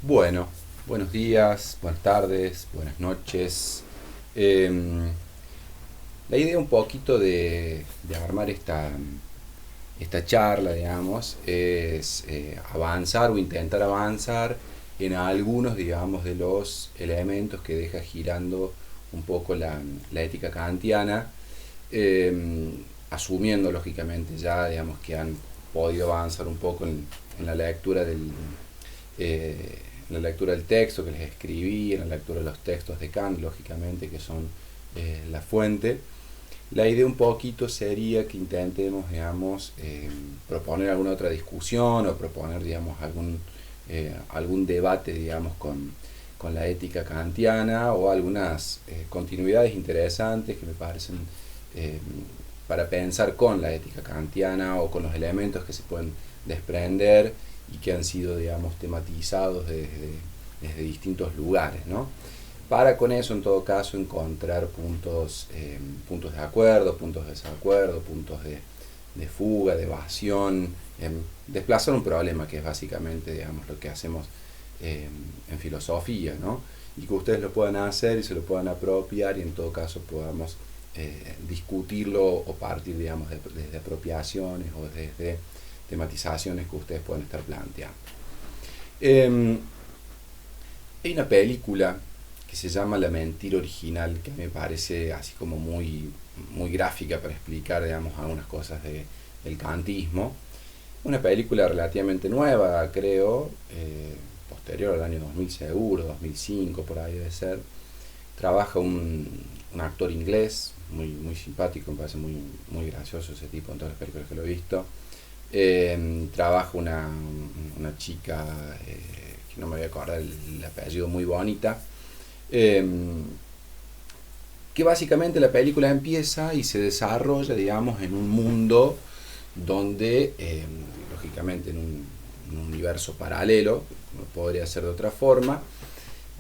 Bueno, buenos días, buenas tardes, buenas noches. Em, la idea un poquito de armar esta charla, digamos, es avanzar o intentar avanzar en algunos, digamos, de los elementos que deja girando un poco la ética kantiana, em, asumiendo lógicamente ya, digamos, que han podido avanzar un poco en la lectura en la lectura del texto que les escribí, en la lectura de los textos de Kant, lógicamente, que son la fuente. La idea un poquito sería que intentemos, digamos, proponer alguna otra discusión o proponer, digamos, algún debate, digamos, con la ética kantiana o algunas continuidades interesantes que me parecen eh, para pensar con la ética kantiana o con los elementos que se pueden desprender y que han sido, digamos, tematizados desde distintos lugares, ¿no? Para con eso, en todo caso, encontrar puntos de acuerdo, puntos de desacuerdo, puntos de fuga, de evasión, desplazar un problema que es básicamente, digamos, lo que hacemos en filosofía, ¿no? Y que ustedes lo puedan hacer y se lo puedan apropiar y en todo caso podamos discutirlo o partir, digamos, desde apropiaciones o desde tematizaciones que ustedes pueden estar planteando. Eh, Hay una película que se llama La mentira original, que me parece así como muy gráfica para explicar, digamos, algunas cosas del kantismo. Una película relativamente nueva, creo, posterior al año 2000 seguro, 2005 por ahí debe ser. Trabaja un actor inglés, muy simpático, me parece muy gracioso ese tipo en todas las películas que lo he visto. Trabaja una chica, que no me voy a acordar el apellido, muy bonita, eh, que básicamente la película empieza y se desarrolla, digamos, en un mundo donde, lógicamente, en un universo paralelo, no podría ser de otra forma,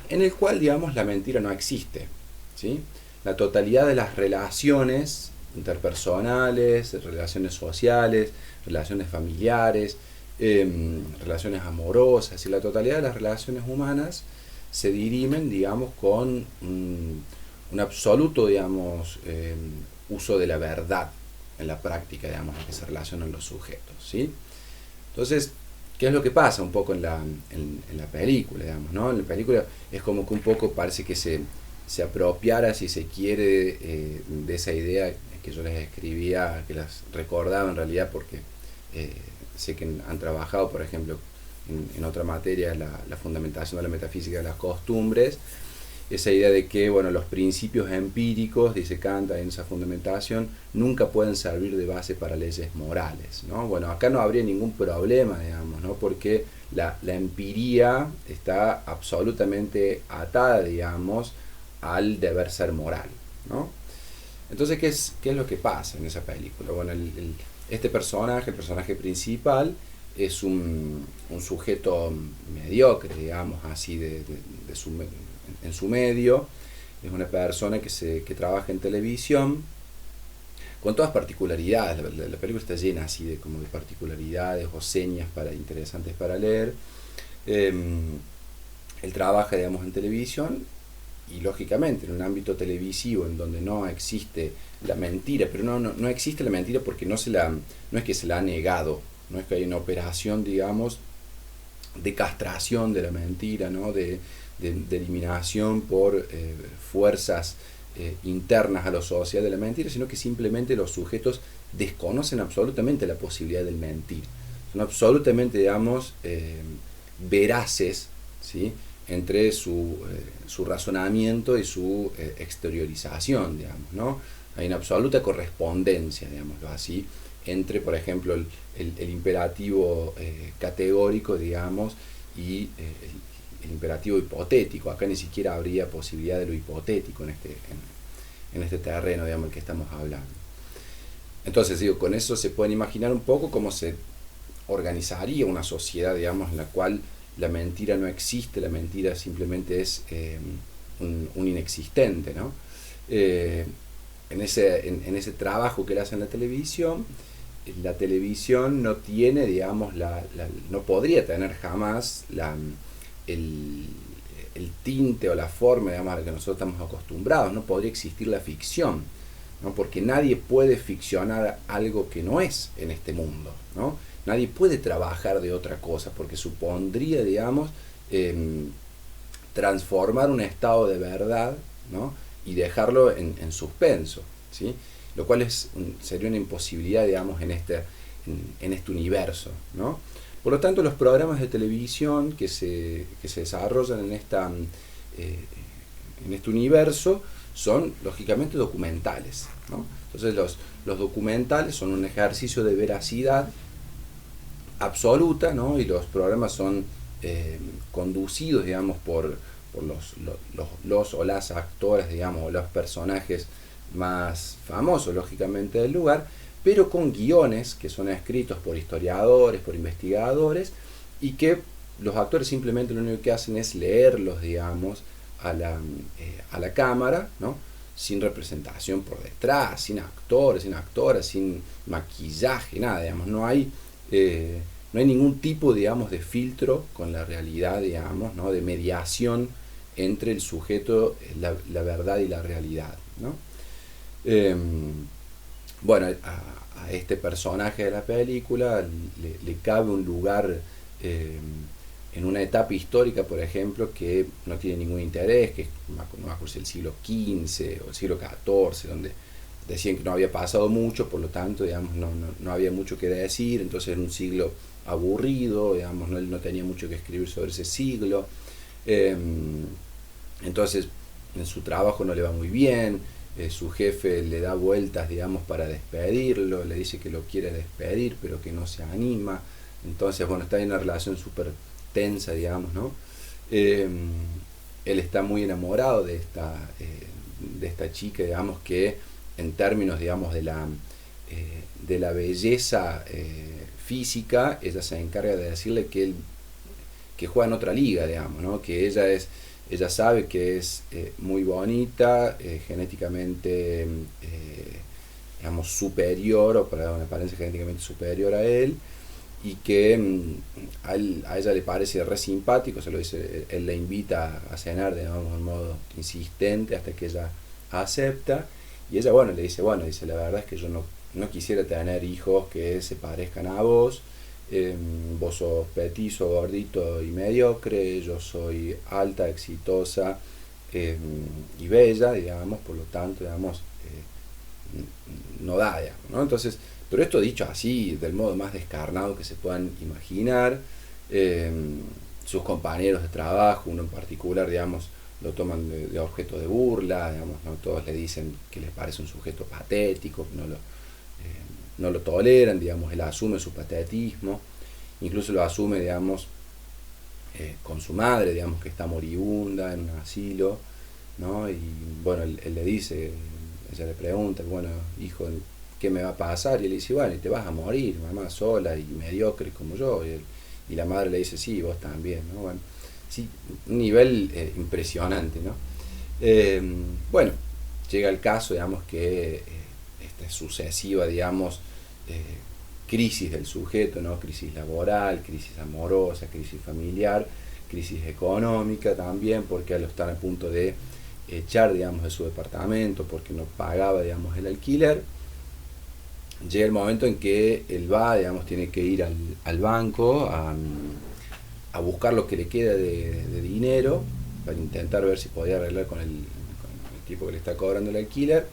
en el cual, digamos, la mentira no existe, ¿sí? La totalidad de las relaciones interpersonales, relaciones sociales, relaciones familiares, relaciones amorosas y la totalidad de las relaciones humanas se dirimen, digamos, con un absoluto, digamos, uso de la verdad en la práctica, digamos, en que se relacionan los sujetos, ¿sí? Entonces, ¿qué es lo que pasa un poco en la película, digamos, ¿no? En la película es como que un poco parece que se apropiara, si se quiere, de esa idea que yo les escribía, que las recordaba en realidad porque eh, sé que han trabajado, por ejemplo, en otra materia, la fundamentación de la metafísica de las costumbres, esa idea de que, bueno, los principios empíricos, dice Kant en esa fundamentación, nunca pueden servir de base para leyes morales, ¿no? Bueno, acá no habría ningún problema, digamos, ¿no? Porque la empiría está absolutamente atada, digamos, al deber ser moral, ¿no? Entonces, ¿qué es lo que pasa en esa película? Bueno, este personaje, el personaje principal, es un sujeto mediocre, digamos, así de su, en su medio. Es una persona que trabaja en televisión con todas particularidades. La película está llena así de como de particularidades o señas interesantes para leer. Eh, Él trabaja, digamos, en televisión y lógicamente en un ámbito televisivo en donde no existe la mentira, pero no existe la mentira porque no es que se la ha negado, no es que hay una operación, digamos, de castración de la mentira, ¿no? De eliminación por fuerzas internas a lo social de la mentira, sino que simplemente los sujetos desconocen absolutamente la posibilidad del mentir. Son absolutamente, digamos, veraces, ¿sí? Entre su razonamiento y su exteriorización, digamos, ¿no? Hay una absoluta correspondencia, digámoslo así, entre, por ejemplo, el imperativo categórico, digamos, y el imperativo hipotético. Acá ni siquiera habría posibilidad de lo hipotético en este terreno, digamos, el que estamos hablando. Entonces, digo, con eso se pueden imaginar un poco cómo se organizaría una sociedad, digamos, en la cual la mentira no existe, la mentira simplemente es un inexistente, ¿no? Eh, en ese trabajo que él hace en la televisión no tiene, digamos, no podría tener jamás el, el tinte o la forma, digamos, a la que nosotros estamos acostumbrados. No podría existir la ficción, ¿no? Porque nadie puede ficcionar algo que no es en este mundo, ¿no? Nadie puede trabajar de otra cosa, porque supondría, digamos, transformar un estado de verdad, ¿no? Y dejarlo en suspenso, ¿sí? Lo cual sería una imposibilidad, digamos, en este universo, ¿no? Por lo tanto, los programas de televisión que se desarrollan en este universo son, lógicamente, documentales, ¿no? Entonces, los documentales son un ejercicio de veracidad absoluta, ¿no? Y los programas son conducidos, digamos, por los o las actores, digamos, o los personajes más famosos, lógicamente, del lugar, pero con guiones que son escritos por historiadores, por investigadores, y que los actores simplemente lo único que hacen es leerlos, digamos, a la cámara, ¿no? Sin representación por detrás, sin actores, sin actoras, sin maquillaje, nada, digamos, no hay ningún tipo, digamos, de filtro con la realidad, digamos, ¿no? De mediación entre el sujeto, la verdad y la realidad, ¿no? Bueno, a este personaje de la película le cabe un lugar en una etapa histórica, por ejemplo, que no tiene ningún interés, que es, no me acuerdo si el siglo XV o el siglo XIV, donde decían que no había pasado mucho, por lo tanto, digamos, no había mucho que decir, entonces era un siglo aburrido, digamos, él no tenía mucho que escribir sobre ese siglo, entonces en su trabajo no le va muy bien, su jefe le da vueltas, digamos, para despedirlo, le dice que lo quiere despedir, pero que no se anima, entonces, bueno, está en una relación súper tensa, digamos, ¿no? Él está muy enamorado de esta chica, digamos, que en términos, digamos, de la belleza física, ella se encarga de decirle que juega en otra liga, digamos, ¿no? Que ella sabe que es muy bonita, genéticamente, digamos, superior, o para una apariencia genéticamente superior a él, y que a ella le parece re simpático, se lo dice, él la invita a cenar, digamos, de un modo insistente, hasta que ella acepta, y ella, bueno, le dice, la verdad es que yo no quisiera tener hijos que se parezcan a vos, vos sos petizo, gordito y mediocre, yo soy alta, exitosa y bella, digamos, por lo tanto, digamos, no da, digamos, ¿no? Entonces, pero esto dicho así, del modo más descarnado que se puedan imaginar, sus compañeros de trabajo, uno en particular, digamos, lo toman de objeto de burla, digamos, ¿no? Todos le dicen que les parece un sujeto patético, que no lo toleran, digamos, él asume su patetismo, incluso lo asume, digamos, con su madre, digamos, que está moribunda en un asilo, ¿no? Y bueno, él le dice, ella le pregunta, bueno, hijo, ¿qué me va a pasar? Y él dice, bueno, y te vas a morir, mamá, sola y mediocre como yo. Y la madre le dice, sí, vos también, ¿no? Bueno, sí, un nivel impresionante, ¿no? Bueno, llega el caso, digamos, que esta sucesiva, digamos, crisis del sujeto, ¿no? Crisis laboral, crisis amorosa, crisis familiar, crisis económica también, porque lo están a punto de echar, digamos, de su departamento porque no pagaba, digamos, el alquiler. Llega el momento en que él va, digamos, tiene que ir al banco a buscar lo que le queda de dinero para intentar ver si podía arreglar con el tipo que le está cobrando el alquiler.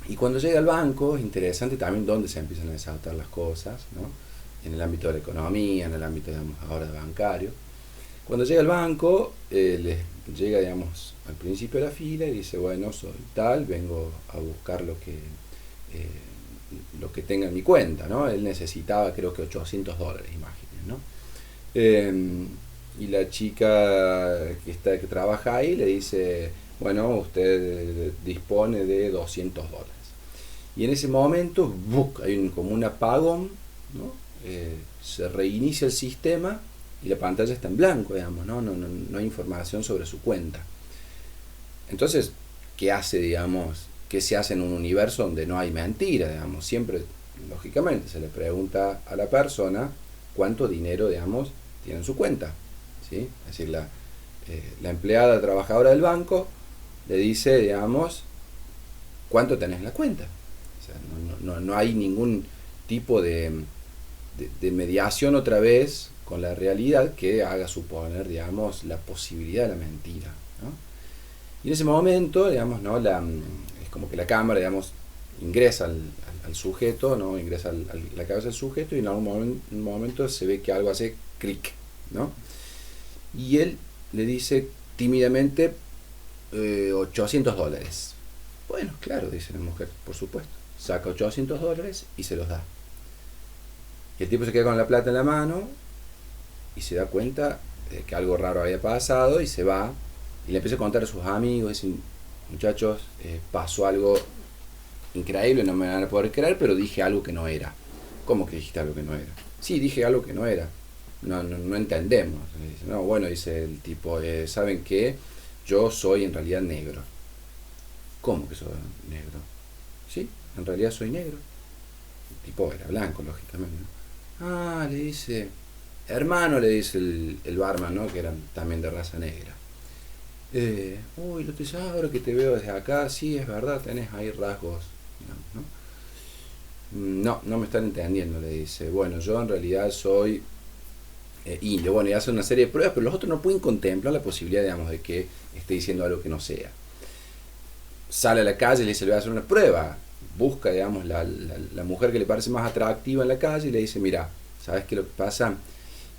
Y cuando llega al banco, es interesante también dónde se empiezan a desatar las cosas, ¿no? En el ámbito de la economía, en el ámbito, digamos, ahora de bancario. Cuando llega al banco, les llega, digamos, al principio de la fila y dice, bueno, soy tal, vengo a buscar lo que tenga en mi cuenta, ¿no? Él necesitaba, creo que $800, imaginen, ¿no? Y la chica que trabaja ahí le dice, bueno, usted dispone de $200. Y en ese momento, ¡buc!, hay como un apagón, ¿no? Se reinicia el sistema y la pantalla está en blanco, digamos, ¿no? No hay información sobre su cuenta. Entonces, ¿qué hace, digamos, qué se hace en un universo donde no hay mentira, digamos? Siempre, lógicamente, se le pregunta a la persona cuánto dinero, digamos, tiene en su cuenta, ¿sí? Es decir, la empleada trabajadora del banco le dice, digamos, cuánto tenés en la cuenta. O sea, no hay ningún tipo de mediación otra vez con la realidad que haga suponer, digamos, la posibilidad de la mentira, ¿no? Y en ese momento, digamos, ¿no? Es como que la cámara, digamos, ingresa al sujeto, ¿no? Ingresa a la cabeza del sujeto y en algún momento se ve que algo hace clic, ¿no? Y él le dice tímidamente $800. Bueno, claro, dice la mujer, por supuesto. Saca $800 y se los da. Y el tipo se queda con la plata en la mano y se da cuenta de que algo raro había pasado y se va y le empieza a contar a sus amigos, dice, muchachos, pasó algo increíble, no me van a poder creer, pero dije algo que no era. ¿Cómo que dijiste algo que no era? Sí, dije algo que no era. No entendemos. Dice, no, bueno, dice el tipo, ¿saben qué? Yo soy en realidad negro. ¿Cómo que soy negro? Sí, en realidad soy negro. El tipo era blanco, lógicamente, ¿no? Ah, le dice, hermano, le dice el barman, ¿no? Que eran también de raza negra. Uy, lo te ahora que te veo desde acá, sí, es verdad, tenés ahí rasgos, ¿no? No me están entendiendo, le dice. Bueno, yo en realidad soy indio. Bueno, y hace una serie de pruebas, pero los otros no pueden contemplar la posibilidad, digamos, de que esté diciendo algo que no sea. Sale a la calle y le dice, le voy a hacer una prueba. Busca, digamos, la mujer que le parece más atractiva en la calle y le dice, mira, ¿sabes qué es lo que pasa?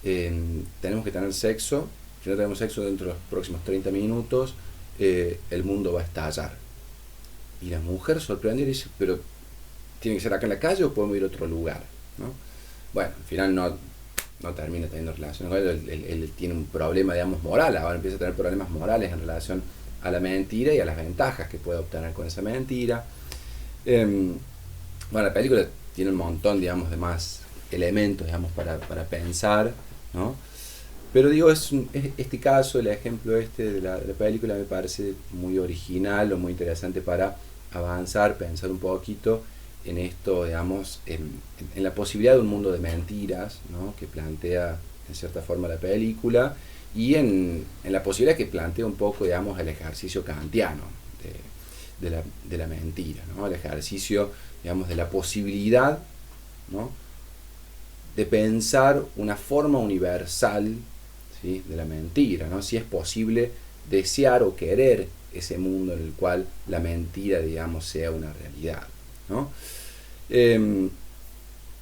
Tenemos que tener sexo. Si no tenemos sexo dentro de los próximos 30 minutos, el mundo va a estallar. Y la mujer sorprendida dice, pero ¿tiene que ser acá en la calle o podemos ir a otro lugar? ¿No? Bueno, al final no termina teniendo relaciones con él tiene un problema, digamos, moral. Ahora empieza a tener problemas morales en relación a la mentira y a las ventajas que puede obtener con esa mentira. Bueno, la película tiene un montón, digamos, de más elementos, digamos, para pensar, ¿no? Pero digo, este caso, el ejemplo de la película me parece muy original o muy interesante para avanzar, pensar un poquito en esto, digamos, en la posibilidad de un mundo de mentiras, ¿no? Que plantea en cierta forma la película y en la posibilidad que plantea un poco, digamos, el ejercicio kantiano de la mentira, ¿no? El ejercicio, digamos, de la posibilidad, ¿no? De pensar una forma universal, ¿sí? De la mentira, ¿no? Si es posible desear o querer ese mundo en el cual la mentira, digamos, sea una realidad, ¿no?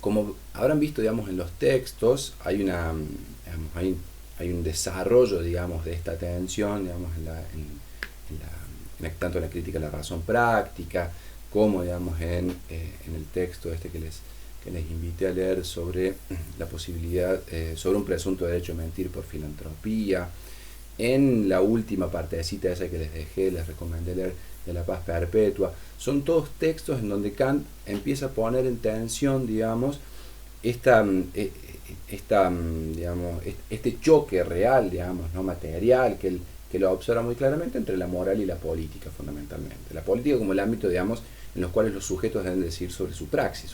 Como habrán visto, digamos, en los textos, hay un desarrollo, digamos, de esta tensión, digamos, tanto en la crítica a la razón práctica, como, digamos, en el texto que les invité a leer sobre la posibilidad, sobre un presunto derecho a mentir por filantropía. En la última partecita esa que les dejé, les recomendé leer, de la paz perpetua. Son todos textos en donde Kant empieza a poner en tensión, digamos, digamos, este choque real, digamos, no material, que lo observa muy claramente entre la moral y la política, fundamentalmente. La política como el ámbito, digamos, en los cuales los sujetos deben decir sobre su praxis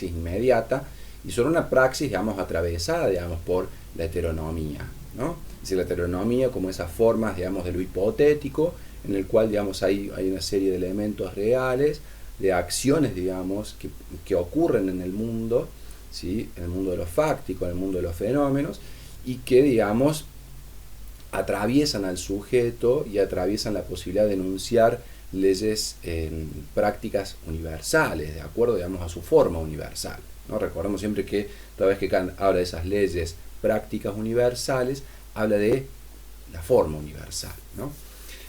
inmediata y sobre una praxis, digamos, atravesada, digamos, por la heteronomía, ¿no? Es decir, la heteronomía como esas formas, digamos, de lo hipotético, en el cual, digamos, hay una serie de elementos reales, de acciones, digamos, que ocurren en el mundo, ¿sí? En el mundo de lo fáctico, en el mundo de los fenómenos, y que, digamos, atraviesan al sujeto y atraviesan la posibilidad de enunciar leyes prácticas universales, de acuerdo, digamos, a su forma universal, ¿no? Recordemos siempre que toda vez que Kant habla de esas leyes prácticas universales, habla de la forma universal, ¿no?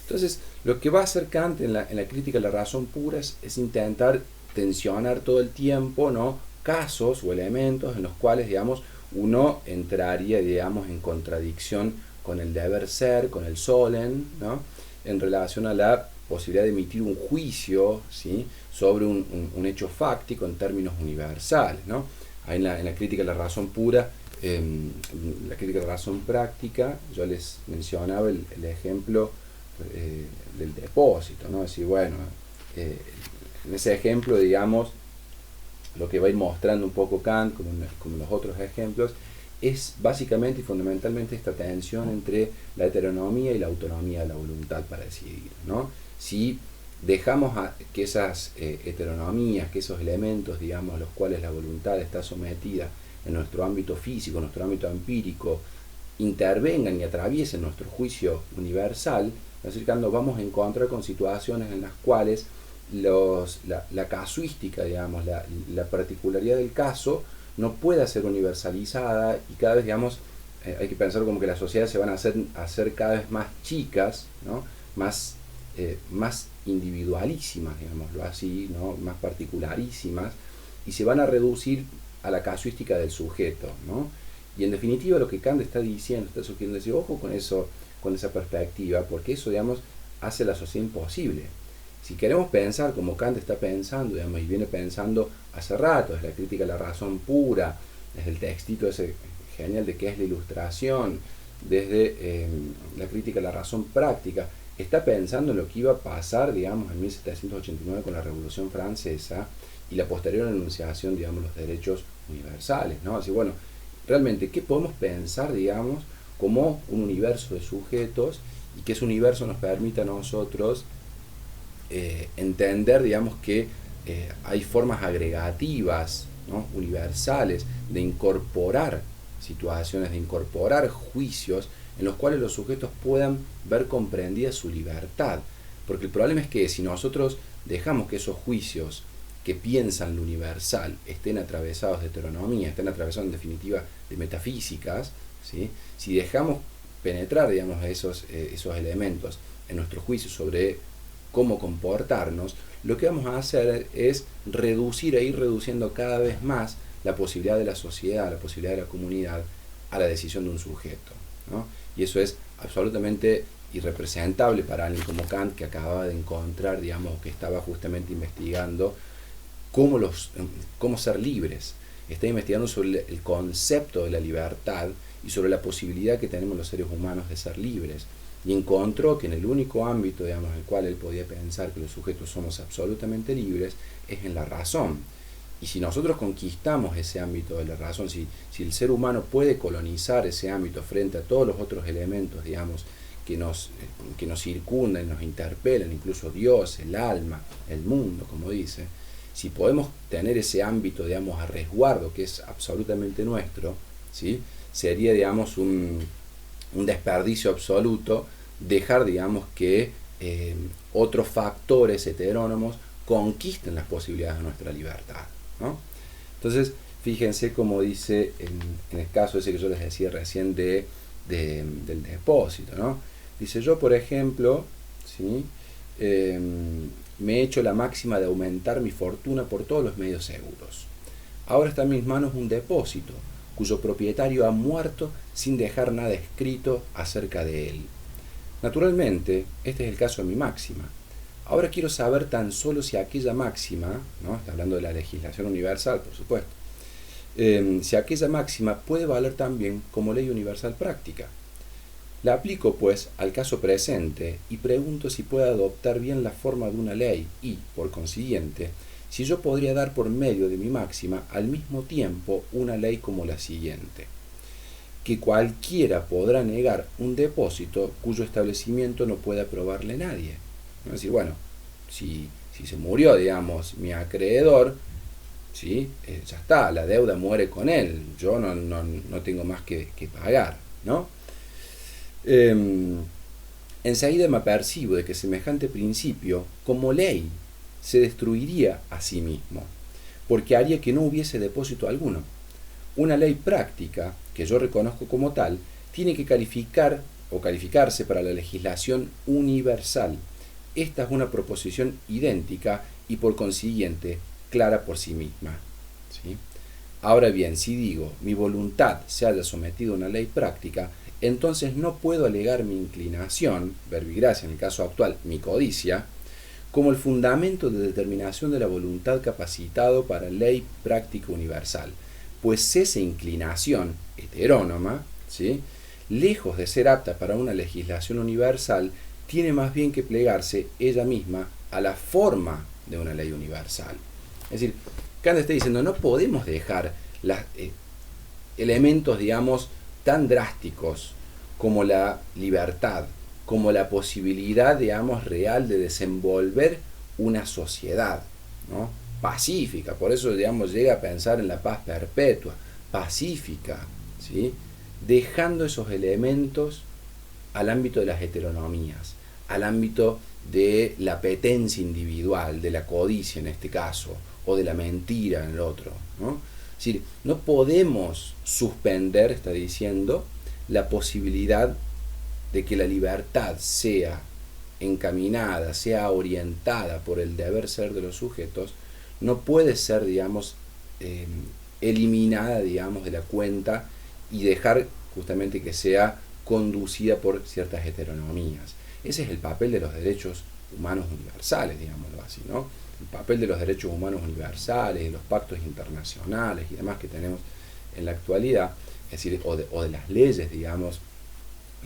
Entonces, lo que va a hacer Kant en la crítica a la razón pura es intentar tensionar todo el tiempo, ¿no? Casos o elementos en los cuales, digamos, uno entraría, digamos, en contradicción con el deber ser, con el solem, ¿no? En relación a la posibilidad de emitir un juicio, ¿sí? Sobre un hecho fáctico en términos universales, ¿no? Ahí en la crítica a la razón pura, la crítica a la razón práctica, yo les mencionaba el ejemplo del depósito, ¿no? Es decir, bueno, en ese ejemplo, digamos, lo que va a ir mostrando un poco Kant, como los otros ejemplos, es básicamente y fundamentalmente esta tensión entre la heteronomía y la autonomía de la voluntad para decidir, ¿no? Si dejamos que esas heteronomías, que esos elementos, digamos, los cuales la voluntad está sometida en nuestro ámbito físico, en nuestro ámbito empírico, intervengan y atraviesen nuestro juicio universal, es decir, cuando vamos a encontrar con situaciones en las cuales la casuística, digamos, la particularidad del caso no pueda ser universalizada y cada vez, digamos, hay que pensar como que las sociedades se van a hacer cada vez más chicas, ¿no? Más individualísimas, digámoslo así, ¿no? Más particularísimas, y se van a reducir a la casuística del sujeto, ¿no? Y en definitiva lo que Kant está diciendo, está sugiriendo decir, ojo con eso, con esa perspectiva, porque eso, digamos, hace la sociedad imposible. Si queremos pensar como Kant está pensando, digamos, y viene pensando hace rato, desde la crítica a la razón pura, desde el textito ese genial de qué es la ilustración, desde la crítica a la razón práctica, está pensando en lo que iba a pasar, digamos, en 1789 con la Revolución Francesa y la posterior enunciación, digamos, los derechos universales, ¿no? Así, bueno, realmente, ¿qué podemos pensar, digamos, como un universo de sujetos y que ese universo nos permita a nosotros entender, digamos, que hay formas agregativas, ¿no? Universales de incorporar situaciones, de incorporar juicios en los cuales los sujetos puedan ver comprendida su libertad? Porque el problema es que si nosotros dejamos que esos juicios que piensan lo universal estén atravesados de heteronomía, estén atravesados en definitiva de metafísicas, ¿sí? Si dejamos penetrar, digamos, esos elementos en nuestro juicio sobre cómo comportarnos, lo que vamos a hacer es reducir e ir reduciendo cada vez más la posibilidad de la sociedad, la posibilidad de la comunidad a la decisión de un sujeto, ¿no? Y eso es absolutamente irrepresentable para alguien como Kant, que acababa de encontrar, digamos, que estaba justamente investigando cómo ser libres. Está investigando sobre el concepto de la libertad y sobre la posibilidad que tenemos los seres humanos de ser libres. Y encontró que en el único ámbito, digamos, en el cual él podía pensar que los sujetos somos absolutamente libres es en la razón. Y si nosotros conquistamos ese ámbito de la razón, si el ser humano puede colonizar ese ámbito frente a todos los otros elementos, digamos, que nos circundan, nos interpelan, incluso Dios, el alma, el mundo, como dice, si podemos tener ese ámbito, digamos, a resguardo, que es absolutamente nuestro, ¿sí? Sería, digamos, un desperdicio absoluto dejar, digamos, que otros factores heterónomos conquisten las posibilidades de nuestra libertad, ¿no? Entonces, fíjense como dice en el caso ese que yo les decía recién del depósito, ¿no? Dice, yo, por ejemplo, ¿sí? Me he hecho la máxima de aumentar mi fortuna por todos los medios seguros. Ahora está en mis manos un depósito, cuyo propietario ha muerto sin dejar nada escrito acerca de él. Naturalmente, este es el caso de mi máxima. Ahora quiero saber tan solo si aquella máxima, ¿no? Está hablando de la legislación universal, por supuesto, si aquella máxima puede valer también como ley universal práctica. La aplico, pues, al caso presente y pregunto si puede adoptar bien la forma de una ley y, por consiguiente, si yo podría dar por medio de mi máxima al mismo tiempo una ley como la siguiente: que cualquiera podrá negar un depósito cuyo establecimiento no pueda probarle nadie. Es decir, bueno, si se murió, digamos, mi acreedor, ¿sí? Ya está, la deuda muere con él, yo no tengo más que pagar, ¿no? Enseguida me apercibo de que semejante principio, como ley, se destruiría a sí mismo, porque haría que no hubiese depósito alguno. Una ley práctica, que yo reconozco como tal, tiene que calificar o calificarse para la legislación universal. Esta es una proposición idéntica y por consiguiente clara por sí misma, ¿sí? Ahora bien, si digo mi voluntad se haya sometido a una ley práctica, entonces no puedo alegar mi inclinación, verbigracia en el caso actual, mi codicia, como el fundamento de determinación de la voluntad capacitado para ley práctica universal, pues esa inclinación heterónoma, ¿sí? Lejos de ser apta para una legislación universal, tiene más bien que plegarse ella misma a la forma de una ley universal. Es decir, Kant está diciendo, no podemos dejar elementos, digamos, tan drásticos como la libertad, como la posibilidad, digamos, real de desenvolver una sociedad, ¿no? Pacífica. Por eso, digamos, llega a pensar en la paz perpetua, pacífica, ¿sí? Dejando esos elementos al ámbito de las heteronomías, al ámbito de la apetencia individual, de la codicia en este caso, o de la mentira en el otro, ¿no? Es decir, no podemos suspender, está diciendo, la posibilidad de que la libertad sea encaminada, sea orientada por el deber ser de los sujetos, no puede ser, digamos, eliminada, digamos, de la cuenta y dejar justamente que sea conducida por ciertas heteronomías. Ese es el papel de los derechos humanos universales, digámoslo así, ¿no? El papel de los derechos humanos universales, de los pactos internacionales y demás que tenemos en la actualidad, es decir, o de las leyes, digamos,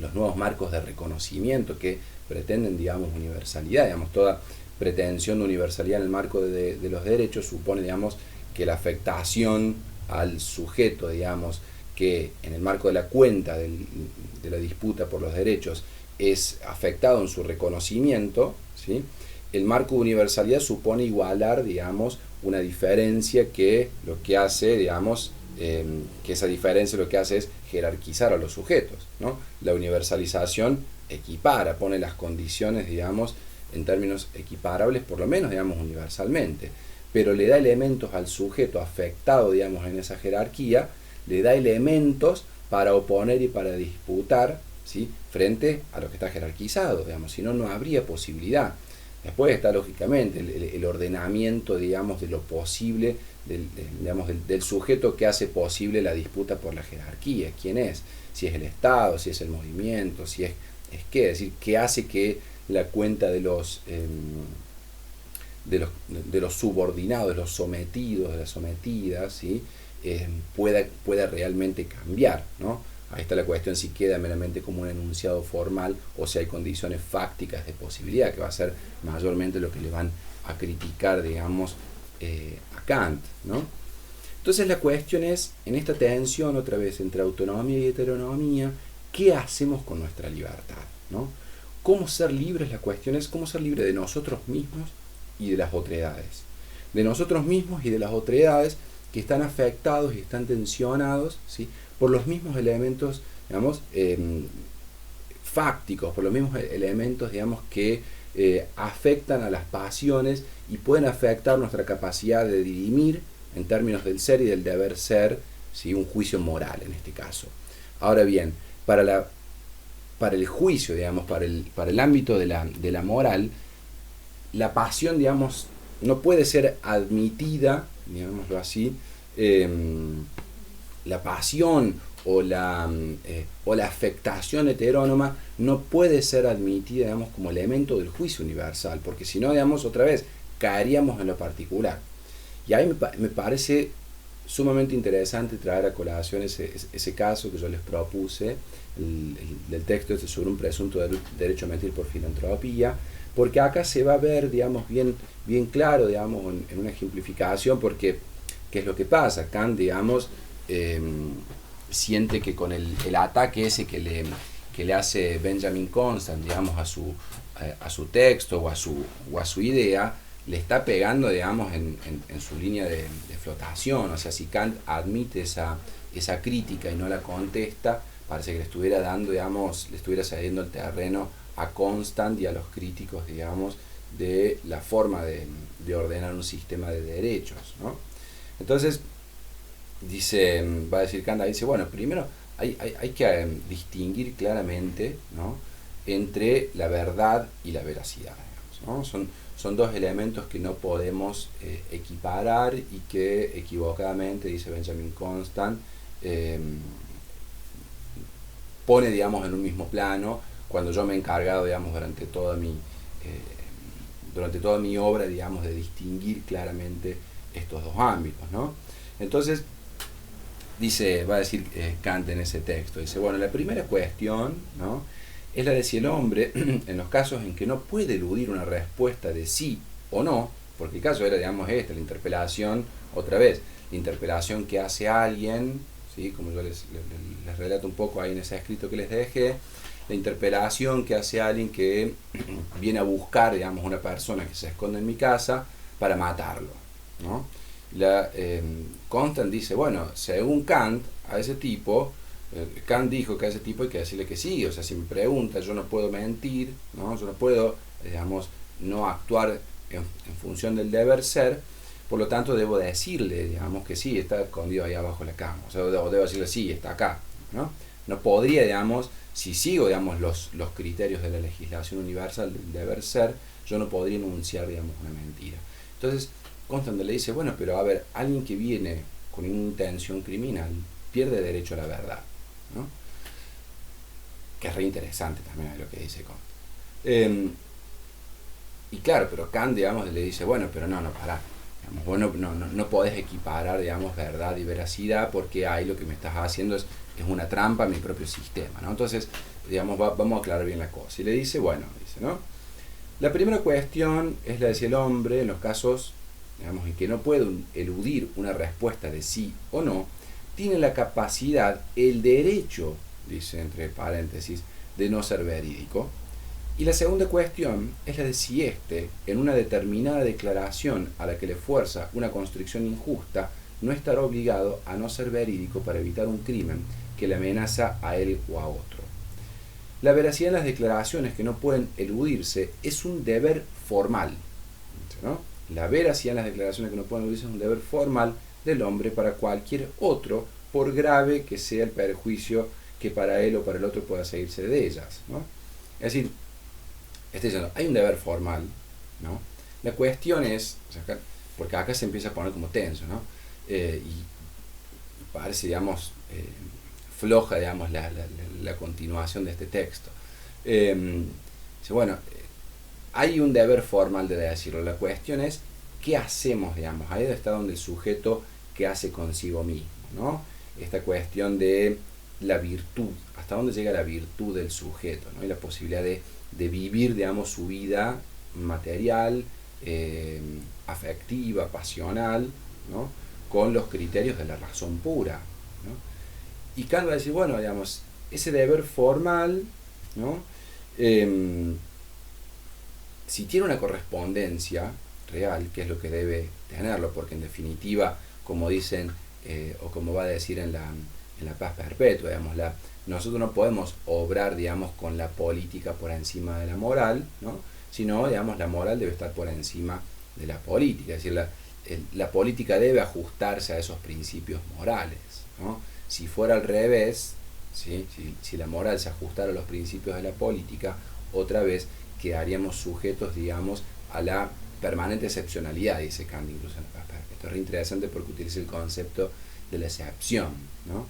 los nuevos marcos de reconocimiento que pretenden, digamos, universalidad, digamos, toda pretensión de universalidad en el marco de los derechos supone, digamos, que la afectación al sujeto, digamos, que en el marco de la cuenta de la disputa por los derechos es afectado en su reconocimiento, ¿sí? El marco de universalidad supone igualar, digamos, una diferencia que lo que hace, digamos, que esa diferencia lo que hace es jerarquizar a los sujetos, ¿no? La universalización equipara, pone las condiciones, digamos, en términos equiparables, por lo menos, digamos, universalmente, pero le da elementos al sujeto afectado, digamos, en esa jerarquía, le da elementos para oponer y para disputar, ¿sí? Frente a lo que está jerarquizado, digamos, si no, no habría posibilidad. Después está, lógicamente, el ordenamiento, digamos, de lo posible, del sujeto que hace posible la disputa por la jerarquía. ¿Quién es? Si es el Estado, si es el movimiento, si es qué, es decir, qué hace que la cuenta de los subordinados, de los sometidos, de las sometidas, ¿sí? Pueda realmente cambiar, ¿no? Ahí está la cuestión si queda meramente como un enunciado formal o si hay condiciones fácticas de posibilidad, que va a ser mayormente lo que le van a criticar, digamos, a Kant, ¿no? Entonces la cuestión es, en esta tensión otra vez entre autonomía y heteronomía, ¿qué hacemos con nuestra libertad, ¿no? ¿Cómo ser libres? La cuestión es cómo ser libre de nosotros mismos y de las otredades. De nosotros mismos y de las otredades que están afectados y están tensionados, ¿sí? Por los mismos elementos, digamos, fácticos, por los mismos elementos, digamos, que afectan a las pasiones y pueden afectar nuestra capacidad de dirimir en términos del ser y del deber ser, ¿sí? Un juicio moral en este caso. Ahora bien, para el juicio, digamos, para el ámbito de la moral, la pasión, digamos, no puede ser admitida, digámoslo así, la pasión o la afectación heterónoma no puede ser admitida, digamos, como elemento del juicio universal, porque si no, digamos, otra vez, caeríamos en lo particular. Y ahí me parece sumamente interesante traer a colación ese caso que yo les propuse, del texto este sobre un presunto derecho a mentir por filantropía, porque acá se va a ver, digamos, bien claro, digamos, en una ejemplificación, porque ¿qué es lo que pasa? Kant, digamos, siente que con el ataque ese que le hace Benjamin Constant, digamos, a su texto o a su idea, le está pegando, digamos, en su línea de flotación. O sea, si Kant admite esa crítica y no la contesta, parece que le estuviera dando, digamos, le estuviera cediendo el terreno a Constant y a los críticos, digamos, de la forma de ordenar un sistema de derechos, ¿no? Entonces, va a decir Kant, dice, bueno, primero hay que distinguir claramente, ¿no? Entre la verdad y la veracidad, digamos, ¿no? Son dos elementos que no podemos equiparar y que equivocadamente, dice Benjamin Constant, pone, digamos, en un mismo plano, cuando yo me he encargado, digamos, durante toda mi obra, digamos, de distinguir claramente estos dos ámbitos, ¿no? Entonces, va a decir Kant en ese texto, dice, bueno, la primera cuestión, ¿no?, es la de si el hombre, en los casos en que no puede eludir una respuesta de sí o no, porque el caso era, digamos, la interpelación, otra vez, la interpelación que hace alguien, ¿sí? Como yo les relato un poco ahí en ese escrito que les dejé, la interpelación que hace alguien que viene a buscar, digamos, una persona que se esconde en mi casa para matarlo, ¿no? Constant dice, bueno, según Kant, a ese tipo, Kant dijo que a ese tipo hay que decirle que sí, o sea, si me pregunta, yo no puedo mentir, ¿no? Yo no puedo, digamos, no actuar en función del deber ser, por lo tanto debo decirle, digamos, que sí, está escondido ahí abajo de la cama, o sea, debo decirle sí, está acá, ¿no? No podría, digamos, si sigo, digamos, los criterios de la legislación universal del deber ser, yo no podría enunciar, digamos, una mentira. Entonces, Constante le dice, bueno, pero a ver, alguien que viene con una intención criminal pierde derecho a la verdad, ¿no? Que es re interesante también lo que dice Kant. Y claro, pero Kant, digamos, le dice, bueno, pero no, pará. Digamos, vos no podés equiparar, digamos, verdad y veracidad porque ahí lo que me estás haciendo es una trampa a mi propio sistema, ¿no? Entonces, digamos, vamos a aclarar bien la cosa. Y le dice, bueno, dice, ¿no? La primera cuestión es la de si el hombre, en los casos, digamos, en que no puede eludir una respuesta de sí o no, tiene la capacidad, el derecho, dice entre paréntesis, de no ser verídico. Y la segunda cuestión es la de si éste, en una determinada declaración a la que le fuerza una constricción injusta, no estará obligado a no ser verídico para evitar un crimen que le amenaza a él o a otro. La veracidad en las declaraciones que no pueden eludirse es un deber formal, ¿no? La veracidad en las declaraciones que no pueden eludirse es un deber formal del hombre para cualquier otro, por grave que sea el perjuicio que para él o para el otro pueda seguirse de ellas, ¿no? Es decir, diciendo, hay un deber formal, ¿no? La cuestión es, o sea, porque acá se empieza a poner como tenso, ¿no? Y parece, digamos, floja, digamos, la continuación de este texto. Bueno, hay un deber formal de decirlo. La cuestión es, ¿qué hacemos, digamos? Ahí está donde el sujeto que hace consigo mismo, ¿no? Esta cuestión de la virtud, hasta dónde llega la virtud del sujeto, ¿no? Y la posibilidad de vivir, digamos, su vida material, afectiva, pasional, ¿no? Con los criterios de la razón pura, ¿no? Y Kant va a decir, bueno, digamos, ese deber formal, ¿no? Si tiene una correspondencia real, que es lo que debe tenerlo, porque en definitiva, como dicen, o como va a decir en la paz perpetua, digamos, nosotros no podemos obrar, digamos, con la política por encima de la moral, ¿no? Sino, digamos, la moral debe estar por encima de la política, es decir, la política debe ajustarse a esos principios morales, ¿no? Si fuera al revés, ¿sí? Si la moral se ajustara a los principios de la política, otra vez quedaríamos sujetos, digamos, a la permanente excepcionalidad, dice Kant incluso en la paz perpetua. Esto es re interesante porque utiliza el concepto de la excepción, ¿no?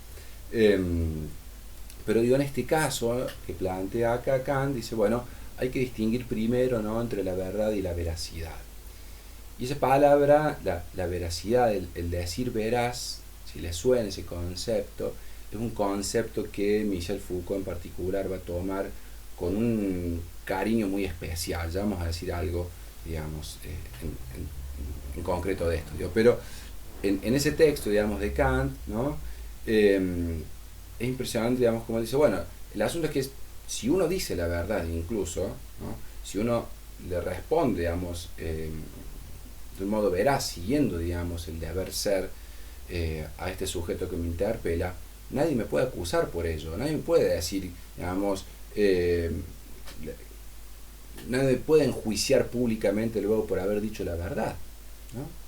Pero digo, en este caso que plantea acá Kant, dice, bueno, hay que distinguir primero, ¿no?, entre la verdad y la veracidad. Y esa palabra, la veracidad, el decir veraz, si le suena ese concepto, es un concepto que Michel Foucault en particular va a tomar con un cariño muy especial. Ya vamos a decir algo, digamos, en concreto de esto. Digo, pero en ese texto, digamos, de Kant, ¿no? Es impresionante, digamos, como dice, bueno, el asunto es que si uno dice la verdad incluso, ¿no? Si uno le responde, digamos, de un modo veraz, siguiendo, digamos, el deber ser a este sujeto que me interpela, nadie me puede acusar por ello, nadie me puede decir, digamos, nadie me puede enjuiciar públicamente luego por haber dicho la verdad, ¿no?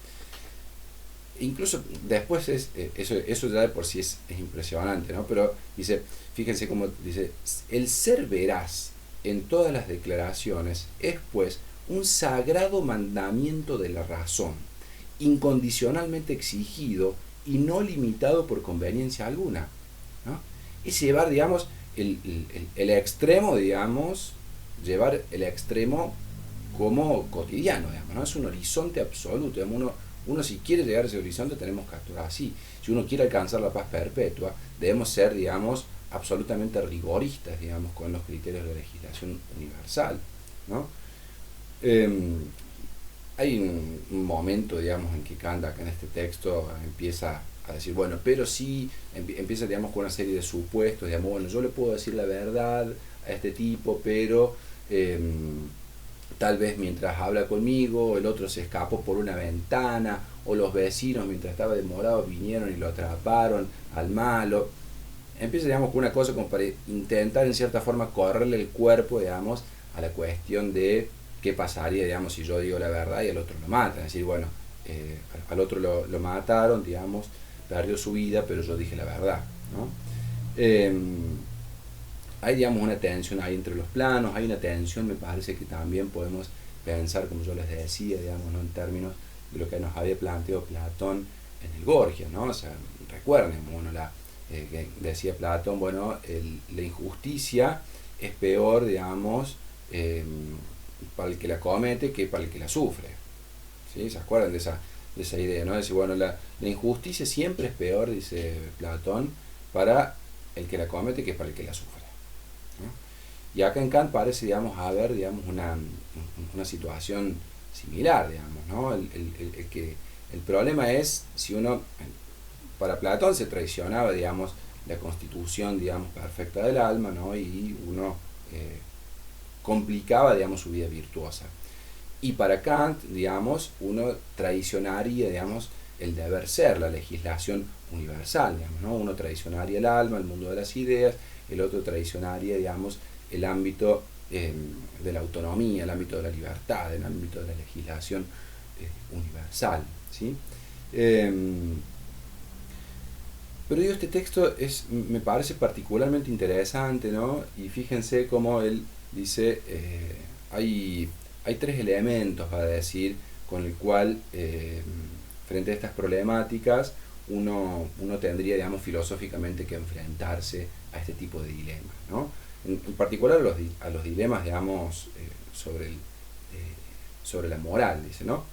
Incluso después eso ya de por sí es impresionante, ¿no? Pero dice, fíjense cómo dice, el ser veraz en todas las declaraciones es pues un sagrado mandamiento de la razón, incondicionalmente exigido y no limitado por conveniencia alguna, ¿no? Es llevar, digamos, el extremo, digamos, llevar el extremo como cotidiano, digamos, ¿no? Es un horizonte absoluto, digamos, uno si quiere llegar a ese horizonte tenemos que actuar así. Si uno quiere alcanzar la paz perpetua, debemos ser, digamos, absolutamente rigoristas, digamos, con los criterios de la legislación universal, ¿no? Hay un momento, digamos, en que Kant, acá en este texto, empieza a decir, bueno, pero sí, empieza, digamos, con una serie de supuestos, digamos, bueno, yo le puedo decir la verdad a este tipo, pero tal vez mientras habla conmigo, el otro se escapó por una ventana, o los vecinos mientras estaba demorado vinieron y lo atraparon al malo. Empieza, digamos, con una cosa como para intentar en cierta forma correrle el cuerpo, digamos, a la cuestión de qué pasaría, digamos, si yo digo la verdad y el otro lo mata. Es decir, bueno, al otro lo mataron, digamos, perdió su vida, pero yo dije la verdad, ¿no? Hay, digamos, una tensión ahí entre los planos, hay una tensión, me parece que también podemos pensar, como yo les decía, digamos, ¿no? En términos de lo que nos había planteado Platón en el Gorgia, ¿no? O sea, recuerden, bueno, que decía Platón, bueno, la injusticia es peor, digamos, para el que la comete que para el que la sufre. ¿Sí? ¿Se acuerdan de esa idea, ¿no? Dice, bueno, la injusticia siempre es peor, dice Platón, para el que la comete que para el que la sufre, ¿no? Y acá en Kant parece, digamos, haber, digamos, una situación similar, digamos, ¿no? El problema es si uno, para Platón se traicionaba, digamos, la constitución, digamos, perfecta del alma, ¿no? Y uno complicaba, digamos, su vida virtuosa. Y para Kant, digamos, uno traicionaría, digamos, el deber ser, la legislación universal, digamos, ¿no? Uno traicionaría el alma, el mundo de las ideas, el otro traicionaría, digamos, el ámbito de la autonomía, el ámbito de la libertad, el ámbito de la legislación universal, ¿sí? Pero digo, este texto me parece particularmente interesante, ¿no? Y fíjense cómo él dice, hay tres elementos, va a decir, con el cual, frente a estas problemáticas, uno tendría, digamos, filosóficamente que enfrentarse a este tipo de dilemas, ¿no? En particular a los dilemas, digamos, sobre la moral, dice, ¿no?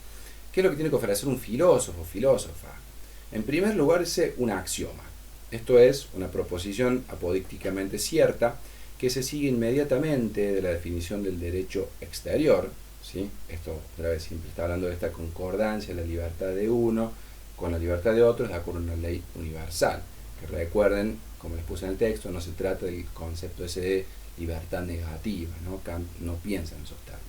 ¿Qué es lo que tiene que ofrecer un filósofo o filósofa? En primer lugar, dice un axioma. Esto es una proposición apodícticamente cierta que se sigue inmediatamente de la definición del derecho exterior, ¿sí? Esto, otra vez, siempre está hablando de esta concordancia, la libertad de uno con la libertad de otros, de acuerdo a una ley universal. Que recuerden, como les puse en el texto, no se trata del concepto ese de libertad negativa, ¿no? Kant no piensa en esos términos.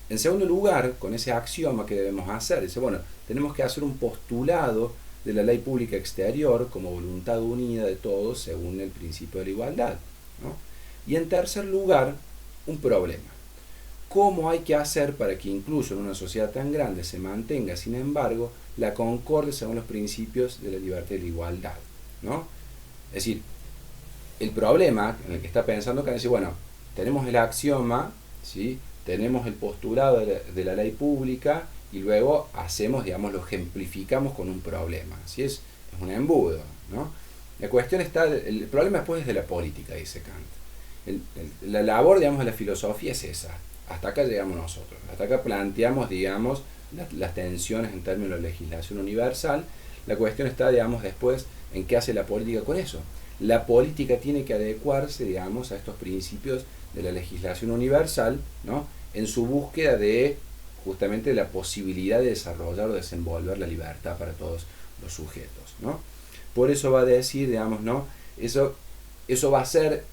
En segundo lugar, con ese axioma que debemos hacer, dice, bueno, tenemos que hacer un postulado de la ley pública exterior como voluntad unida de todos según el principio de la igualdad, ¿no? Y en tercer lugar, un problema. ¿Cómo hay que hacer para que incluso en una sociedad tan grande se mantenga, sin embargo, la concordia según los principios de la libertad y la igualdad, ¿no? Es decir, el problema en el que está pensando Kant es decir, bueno, tenemos el axioma, ¿sí? Tenemos el postulado de la ley pública y luego hacemos, digamos, lo ejemplificamos con un problema. ¿Sí? Es un embudo, ¿no? La cuestión está, el problema después es de la política, dice Kant. La labor, digamos, de la filosofía es esa. Hasta acá llegamos nosotros. Hasta acá planteamos, digamos, las tensiones en términos de legislación universal. La cuestión está, digamos, después en qué hace la política con eso. La política tiene que adecuarse, digamos, a estos principios de la legislación universal, ¿no? En su búsqueda de justamente la posibilidad de desarrollar o desenvolver la libertad para todos los sujetos, ¿no? Por eso va a decir, digamos, ¿no? Eso va a ser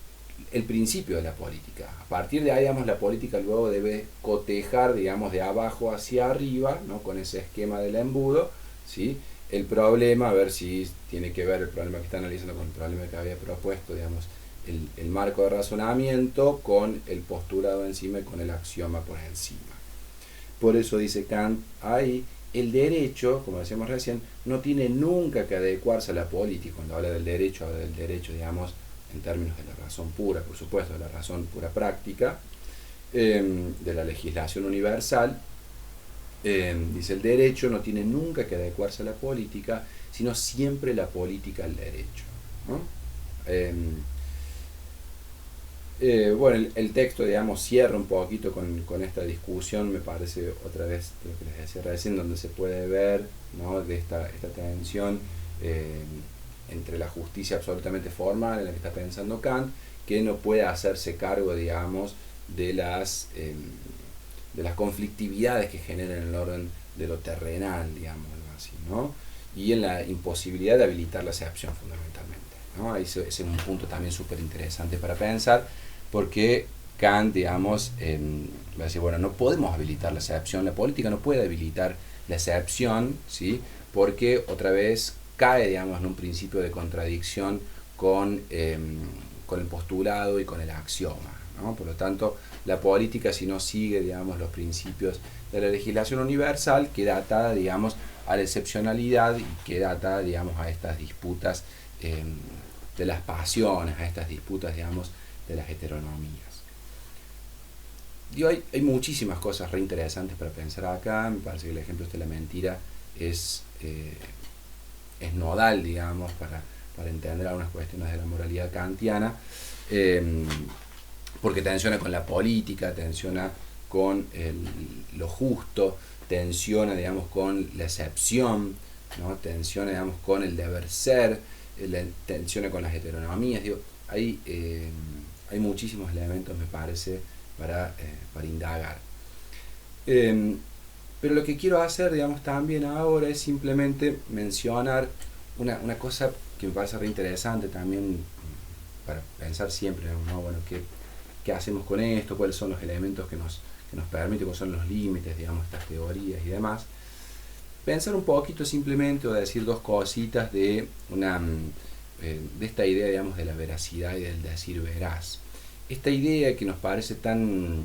el principio de la política. A partir de ahí, digamos, la política luego debe cotejar, digamos, de abajo hacia arriba, ¿no? Con ese esquema del embudo, ¿sí? El problema, a ver si tiene que ver el problema que está analizando con el problema que había propuesto, digamos, el marco de razonamiento con el postulado encima y con el axioma por encima. Por eso dice Kant, ahí el derecho, como decíamos recién, no tiene nunca que adecuarse a la política. Cuando habla del derecho, digamos, en términos de la razón pura, por supuesto, de la razón pura práctica, de la legislación universal. Dice, el derecho no tiene nunca que adecuarse a la política, sino siempre la política al derecho, ¿no? Bueno, el texto, digamos, cierra un poquito con esta discusión, me parece, otra vez, lo que les decía recién, donde se puede ver, ¿no? De esta tensión entre la justicia absolutamente formal en la que está pensando Kant, que no puede hacerse cargo, digamos, de las conflictividades que generan el orden de lo terrenal, digamos, algo así, ¿no? y en la imposibilidad de habilitar la acepción fundamentalmente, ¿no? Ese es un punto también súper interesante para pensar, porque Kant, digamos, va a decir, bueno, no podemos habilitar la acepción, la política no puede habilitar la acepción, ¿sí? Porque otra vez cae, digamos, en un principio de contradicción con el postulado y con el axioma, ¿no? Por lo tanto, la política, si no sigue, digamos, los principios de la legislación universal, queda atada, digamos, a la excepcionalidad y queda atada, digamos, a estas disputas de las pasiones, a estas disputas, digamos, de las heteronomías. Hay muchísimas cosas re interesantes para pensar acá. Me parece que el ejemplo de la mentira es nodal, digamos, para entender algunas cuestiones de la moralidad kantiana, porque tensiona con la política, tensiona con lo justo, tensiona, digamos, con la excepción, ¿no? Tensiona, digamos, con el deber ser, tensiona con las heteronomías. Hay muchísimos elementos, me parece, para indagar. Pero lo que quiero hacer, digamos, también ahora es simplemente mencionar una cosa que me parece re interesante también para pensar siempre, ¿no? Bueno, ¿qué hacemos con esto? ¿Cuáles son los elementos que nos permiten? ¿Cuáles son los límites, digamos, estas teorías y demás? Pensar un poquito simplemente, o decir dos cositas de esta idea, digamos, de la veracidad y del decir veraz. Esta idea que nos parece tan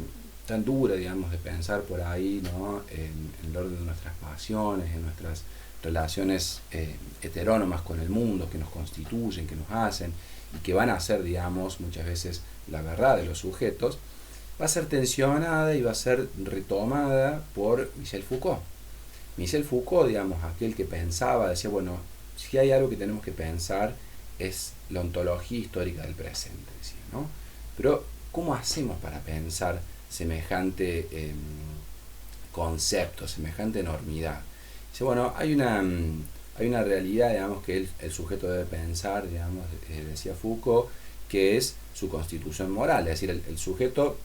dura, digamos, de pensar por ahí, ¿no? En el orden de nuestras pasiones, en nuestras relaciones heterónomas con el mundo, que nos constituyen, que nos hacen, y que van a ser, digamos, muchas veces la verdad de los sujetos, va a ser tensionada y va a ser retomada por Michel Foucault. Michel Foucault, digamos, aquel que pensaba, decía, bueno, si hay algo que tenemos que pensar es la ontología histórica del presente, decía, ¿no? Pero, ¿cómo hacemos para pensar semejante concepto, semejante enormidad? Dice, bueno, hay una realidad, digamos, que el sujeto debe pensar, digamos, decía Foucault, que es su constitución moral, es decir, el sujeto,